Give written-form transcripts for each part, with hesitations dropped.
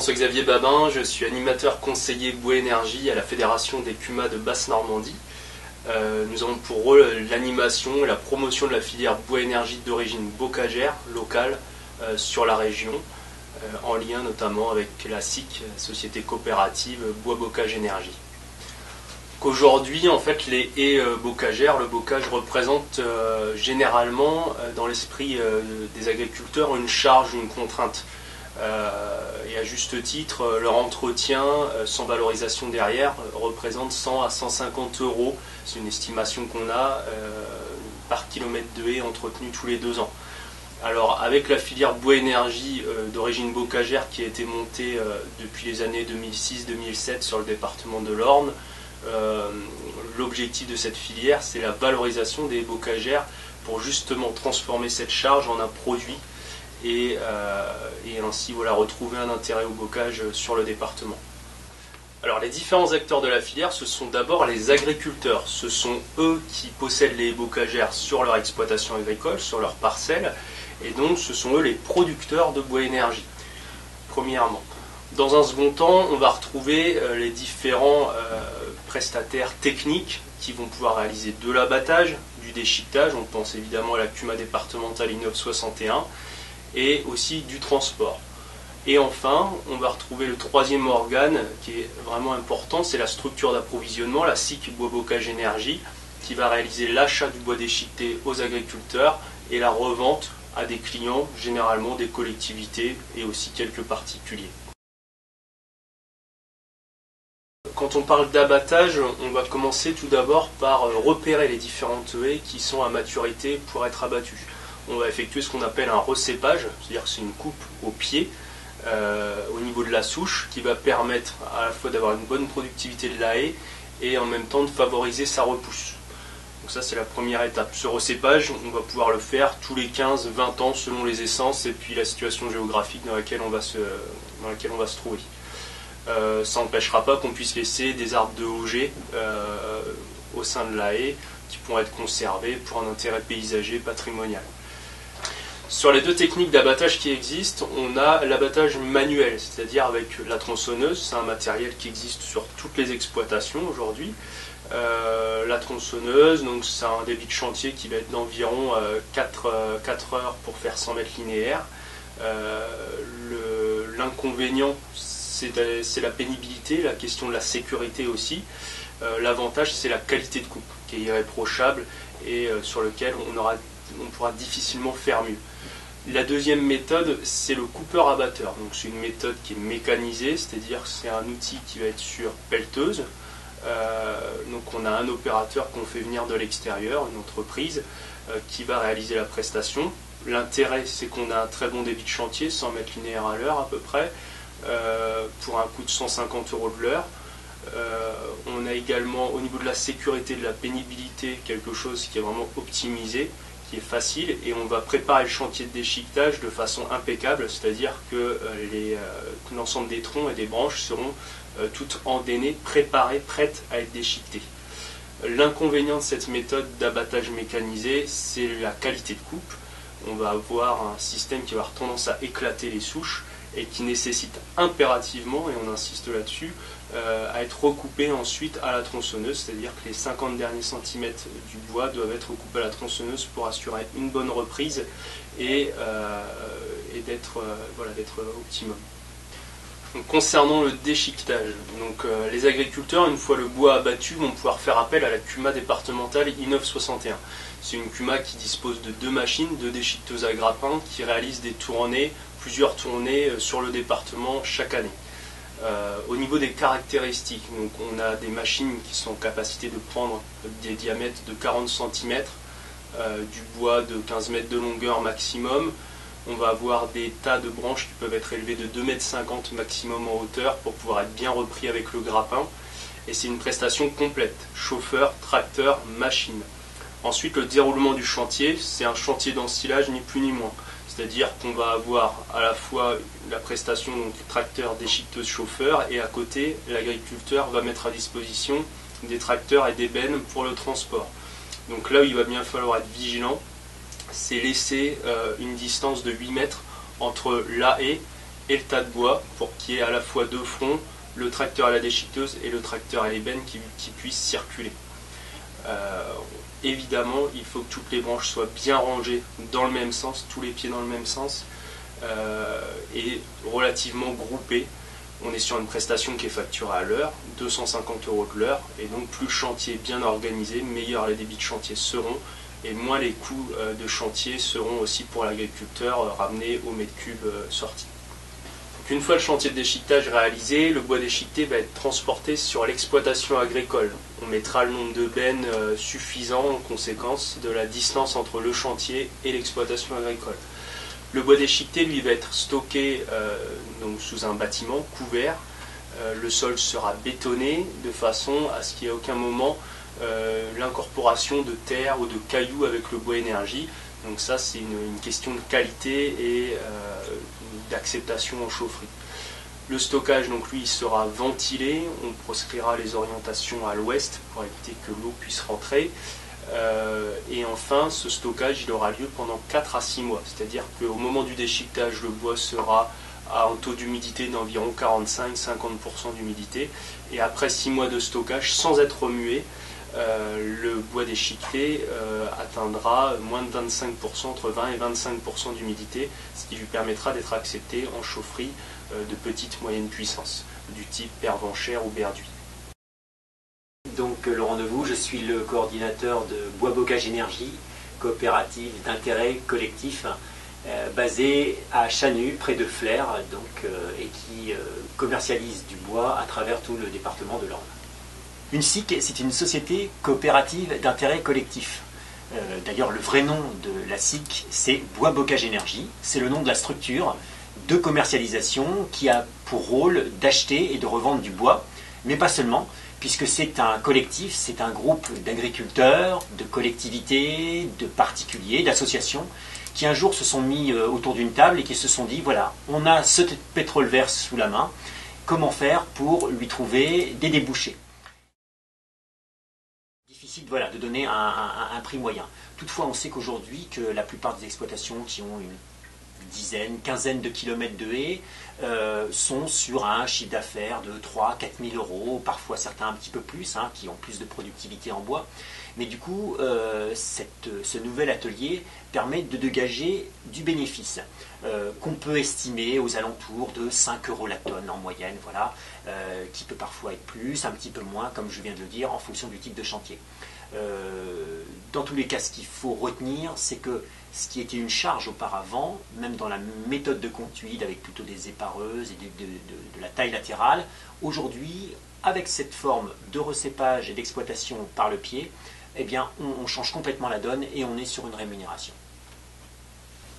François-Xavier Babin, je suis animateur conseiller Bois Énergie à la Fédération des CUMA de Basse-Normandie. Nous avons pour rôle l'animation et la promotion de la filière Bois Énergie d'origine bocagère locale sur la région, en lien notamment avec la SIC, Société Coopérative Bois Bocage Énergie. Aujourd'hui, en fait, les haies bocagères, le bocage représente généralement dans l'esprit des agriculteurs une charge, une contrainte. Et à juste titre, leur entretien sans valorisation derrière représente 100 à 150 euros, c'est une estimation qu'on a, par kilomètre de haie entretenu tous les 2 ans. Alors avec la filière Bois Énergie d'origine bocagère qui a été montée depuis les années 2006-2007 sur le département de l'Orne, l'objectif de cette filière c'est la valorisation des bocagères pour justement transformer cette charge en un produit et ainsi retrouver un intérêt au bocage sur le département. Alors les différents acteurs de la filière, ce sont d'abord les agriculteurs. Ce sont eux qui possèdent les bocagères sur leur exploitation agricole, sur leurs parcelles, et donc ce sont eux les producteurs de Bois Énergie, premièrement. Dans un second temps, on va retrouver les différents prestataires techniques qui vont pouvoir réaliser de l'abattage, du déchiquetage, on pense évidemment à la CUMA départementale I961, et aussi du transport. Et enfin, on va retrouver le troisième organe qui est vraiment important, c'est la structure d'approvisionnement, la SIC Bois Bocage Énergie, qui va réaliser l'achat du bois déchiqueté aux agriculteurs et la revente à des clients, généralement des collectivités et aussi quelques particuliers. Quand on parle d'abattage, on va commencer tout d'abord par repérer les différentes haies qui sont à maturité pour être abattues. On va effectuer ce qu'on appelle un recépage, c'est-à-dire que c'est une coupe au pied, au niveau de la souche, qui va permettre à la fois d'avoir une bonne productivité de la haie et en même temps de favoriser sa repousse. Donc ça c'est la première étape. Ce recépage, on va pouvoir le faire tous les 15-20 ans selon les essences et puis la situation géographique dans laquelle on va se trouver. Ça n'empêchera pas qu'on puisse laisser des arbres de auger au sein de la haie qui pourront être conservés pour un intérêt paysager patrimonial. Sur les deux techniques d'abattage qui existent, on a l'abattage manuel, c'est-à-dire avec la tronçonneuse, c'est un matériel qui existe sur toutes les exploitations aujourd'hui. La tronçonneuse, donc c'est un débit de chantier qui va être d'environ 4 heures pour faire 100 mètres linéaires. L'inconvénient, c'est la pénibilité, la question de la sécurité aussi. L'avantage, c'est la qualité de coupe, qui est irréprochable et sur lequel on pourra difficilement faire mieux. La deuxième méthode, c'est le coupeur-abatteur. Donc c'est une méthode qui est mécanisée, c'est-à-dire que c'est un outil qui va être sur pelleteuse. Donc on a un opérateur qu'on fait venir de l'extérieur, une entreprise, qui va réaliser la prestation. L'intérêt, c'est qu'on a un très bon débit de chantier, 100 mètres linéaires à l'heure à peu près, pour un coût de 150 euros de l'heure. On a également au niveau de la sécurité, de la pénibilité, quelque chose qui est vraiment optimisé, qui est facile, et on va préparer le chantier de déchiquetage de façon impeccable, c'est-à-dire que l'ensemble des troncs et des branches seront toutes endainées, préparées, prêtes à être déchiquetées. L'inconvénient de cette méthode d'abattage mécanisé, c'est la qualité de coupe. On va avoir un système qui va avoir tendance à éclater les souches et qui nécessite impérativement, et on insiste là-dessus, à être recoupé ensuite à la tronçonneuse, c'est-à-dire que les 50 derniers centimètres du bois doivent être recoupés à la tronçonneuse pour assurer une bonne reprise et d'être optimum. Donc, concernant le déchiquetage, les agriculteurs, une fois le bois abattu, vont pouvoir faire appel à la CUMA départementale I961. C'est une CUMA qui dispose de 2 machines, 2 déchiqueteuses à grappin, qui réalisent plusieurs tournées sur le département chaque année. Au niveau des caractéristiques, donc on a des machines qui sont en capacité de prendre des diamètres de 40 cm, du bois de 15 mètres de longueur maximum. On va avoir des tas de branches qui peuvent être élevées de 2,50 m maximum en hauteur pour pouvoir être bien repris avec le grappin. Et c'est une prestation complète, chauffeur, tracteur, machine. Ensuite, le déroulement du chantier, c'est un chantier d'ensilage ni plus ni moins. C'est-à-dire qu'on va avoir à la fois la prestation donc tracteur, déchiqueteuse, chauffeur, et à côté, l'agriculteur va mettre à disposition des tracteurs et des bennes pour le transport. Donc là où il va bien falloir être vigilant, c'est laisser une distance de 8 mètres entre la haie et le tas de bois pour qu'il y ait à la fois deux fronts, le tracteur à la déchiqueteuse et le tracteur à l'ébène qui puissent circuler. Évidemment, il faut que toutes les branches soient bien rangées dans le même sens, tous les pieds dans le même sens, et relativement groupées. On est sur une prestation qui est facturée à l'heure, 250 € de l'heure, et donc plus le chantier est bien organisé, meilleurs les débits de chantier seront, et moins les coûts de chantier seront aussi pour l'agriculteur ramenés au mètre cube sorti. Une fois le chantier de déchiquetage réalisé, le bois déchiqueté va être transporté sur l'exploitation agricole. On mettra le nombre de bennes suffisant en conséquence de la distance entre le chantier et l'exploitation agricole. Le bois déchiqueté, lui, va être stocké donc sous un bâtiment couvert. Le sol sera bétonné de façon à ce qu'il n'y ait aucun moment l'incorporation de terre ou de cailloux avec le bois énergie. Donc ça, c'est une question de qualité et d'acceptation en chaufferie. Le stockage, donc lui, il sera ventilé. On proscrira les orientations à l'ouest pour éviter que l'eau puisse rentrer. Et enfin, ce stockage, il aura lieu pendant 4 à 6 mois. C'est-à-dire qu'au moment du déchiquetage, le bois sera à un taux d'humidité d'environ 45-50% d'humidité. Et après 6 mois de stockage, sans être remué, le bois déchiqueté atteindra moins de 25%, entre 20 et 25% d'humidité, ce qui lui permettra d'être accepté en chaufferie de petite moyenne puissance, du type Pervenchère ou Berduy. Donc Laurent Devoux, je suis le coordinateur de Bois Bocage Énergie, coopérative d'intérêt collectif basée à Chanu, près de Flers, et qui commercialise du bois à travers tout le département de l'Orne. Une SIC, c'est une société coopérative d'intérêt collectif. D'ailleurs, le vrai nom de la SIC, c'est Bois Bocage Énergie. C'est le nom de la structure de commercialisation qui a pour rôle d'acheter et de revendre du bois, mais pas seulement, puisque c'est un collectif, c'est un groupe d'agriculteurs, de collectivités, de particuliers, d'associations, qui un jour se sont mis autour d'une table et qui se sont dit, voilà, on a ce pétrole vert sous la main, comment faire pour lui trouver des débouchés? Difficile de donner un prix moyen. Toutefois, on sait qu'aujourd'hui, que la plupart des exploitations qui ont une dizaine, quinzaine de kilomètres de haies sont sur un chiffre d'affaires de 3 000 à 4 000 €, parfois certains un petit peu plus, qui ont plus de productivité en bois. Mais du coup, ce nouvel atelier permet de dégager du bénéfice qu'on peut estimer aux alentours de 5 € la tonne en moyenne, voilà, qui peut parfois être plus, un petit peu moins, comme je viens de le dire, en fonction du type de chantier. Dans tous les cas, ce qu'il faut retenir, c'est que ce qui était une charge auparavant, même dans la méthode de conduite avec plutôt des épareuses et de la taille latérale, aujourd'hui, avec cette forme de recépage et d'exploitation par le pied, eh bien, on change complètement la donne et on est sur une rémunération.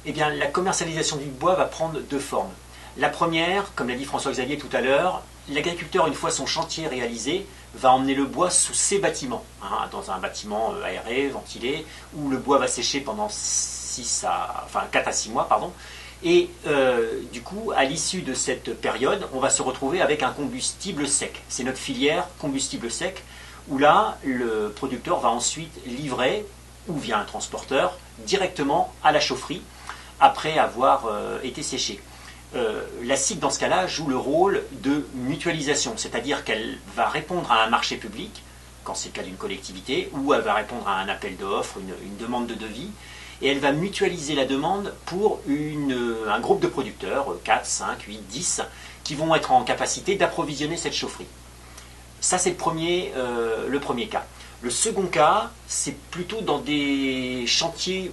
Eh bien, la commercialisation du bois va prendre deux formes. La première, comme l'a dit François-Xavier tout à l'heure, l'agriculteur, une fois son chantier réalisé, va emmener le bois sous ses bâtiments, dans un bâtiment aéré, ventilé, où le bois va sécher pendant 4 à 6 mois. Et du coup, à l'issue de cette période, on va se retrouver avec un combustible sec. C'est notre filière combustible sec, où là, le producteur va ensuite livrer, ou via un transporteur, directement à la chaufferie, après avoir été séché. La SIC, dans ce cas-là, joue le rôle de mutualisation, c'est-à-dire qu'elle va répondre à un marché public, quand c'est le cas d'une collectivité, ou elle va répondre à un appel d'offres, une demande de devis, et elle va mutualiser la demande pour un groupe de producteurs, 4, 5, 8, 10, qui vont être en capacité d'approvisionner cette chaufferie. Ça, c'est le premier cas. Le second cas, c'est plutôt dans des chantiers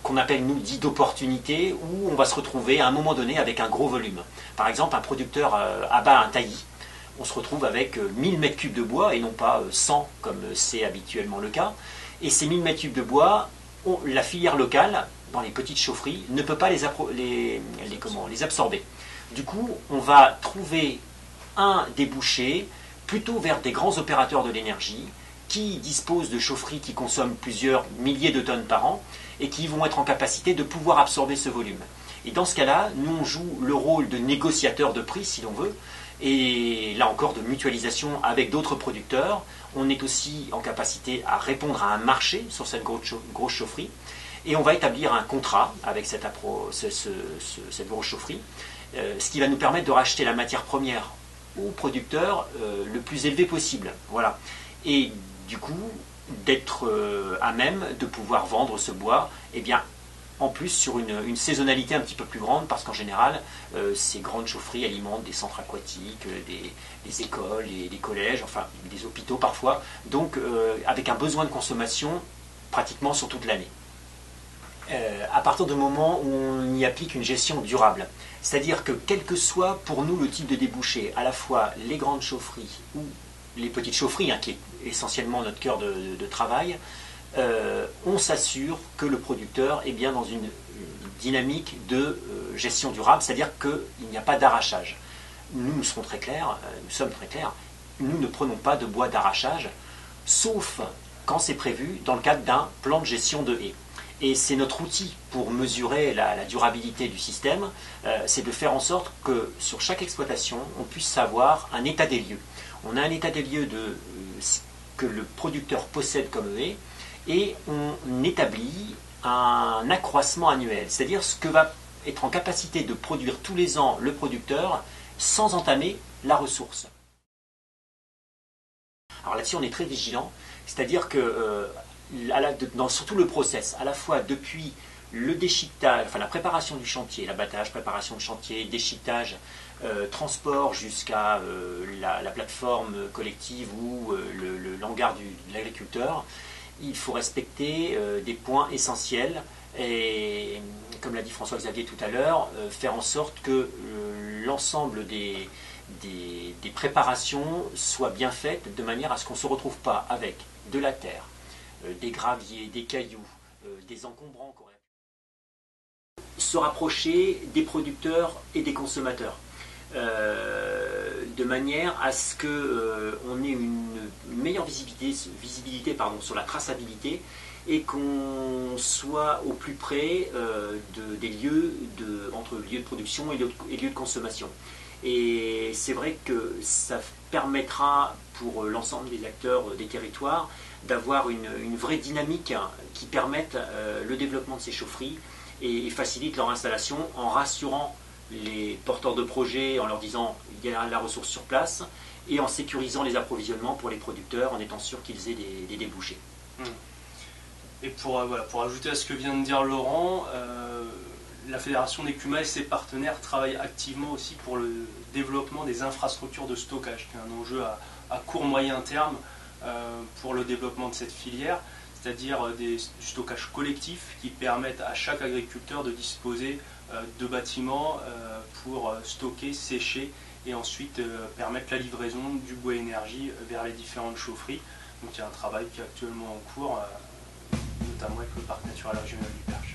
qu'on appelle, nous, dits d'opportunité, où on va se retrouver à un moment donné avec un gros volume. Par exemple, un producteur abat un taillis. On se retrouve avec 1000 m3 de bois et non pas 100 comme c'est habituellement le cas. Et ces 1000 m3 de bois, la filière locale, dans les petites chaufferies, ne peut pas les absorber. Du coup, on va trouver un débouché plutôt vers des grands opérateurs de l'énergie qui disposent de chaufferies qui consomment plusieurs milliers de tonnes par an et qui vont être en capacité de pouvoir absorber ce volume. Et dans ce cas-là, nous on joue le rôle de négociateur de prix, si l'on veut, et là encore de mutualisation avec d'autres producteurs. On est aussi en capacité à répondre à un marché sur cette grosse chaufferie, et on va établir un contrat avec cette grosse chaufferie. ce qui va nous permettre de racheter la matière première au producteur le plus élevé possible. Voilà. Et du coup, d'être à même de pouvoir vendre ce bois, eh bien, en plus sur une saisonnalité un petit peu plus grande, parce qu'en général, ces grandes chaufferies alimentent des centres aquatiques, des écoles, des collèges, enfin des hôpitaux parfois, donc avec un besoin de consommation pratiquement sur toute l'année. À partir du moment où on y applique une gestion durable, c'est-à-dire que quel que soit pour nous le type de débouché, à la fois les grandes chaufferies ou les petites chaufferies, qui est essentiellement notre cœur de travail, on s'assure que le producteur est bien dans une dynamique de gestion durable, c'est-à-dire qu'il n'y a pas d'arrachage. Nous sommes très clairs, nous ne prenons pas de bois d'arrachage, sauf quand c'est prévu dans le cadre d'un plan de gestion de haies. Et c'est notre outil pour mesurer la durabilité du système, c'est de faire en sorte que sur chaque exploitation, on puisse savoir un état des lieux. On a un état des lieux de ce que le producteur possède comme haies, et on établit un accroissement annuel, c'est-à-dire ce que va être en capacité de produire tous les ans le producteur sans entamer la ressource. Alors là-dessus, on est très vigilant, c'est-à-dire que dans tout le process, à la fois depuis le déchiquetage, enfin la préparation du chantier, l'abattage, préparation de chantier, déchiquetage, transport jusqu'à la plateforme collective ou le hangar de l'agriculteur, il faut respecter des points essentiels et, comme l'a dit François-Xavier tout à l'heure, faire en sorte que l'ensemble des préparations soient bien faites de manière à ce qu'on ne se retrouve pas avec de la terre, des graviers, des cailloux, des encombrants. Se rapprocher des producteurs et des consommateurs. De manière à ce qu'on ait une meilleure visibilité sur la traçabilité et qu'on soit au plus près des lieux entre lieux de production et lieux de consommation. Et c'est vrai que ça permettra pour l'ensemble des acteurs des territoires d'avoir une vraie dynamique qui permette le développement de ces chaufferies et facilite leur installation en rassurant les porteurs de projets en leur disant il y a la ressource sur place et en sécurisant les approvisionnements pour les producteurs en étant sûr qu'ils aient des débouchés. Et pour ajouter à ce que vient de dire Laurent, la Fédération d'Écuma et ses partenaires travaillent activement aussi pour le développement des infrastructures de stockage, qui est un enjeu à court moyen terme pour le développement de cette filière, c'est-à-dire du stockage collectif qui permettent à chaque agriculteur de disposer de bâtiments pour stocker, sécher et ensuite permettre la livraison du bois énergie vers les différentes chaufferies. Donc il y a un travail qui est actuellement en cours, notamment avec le parc naturel régional du Perche.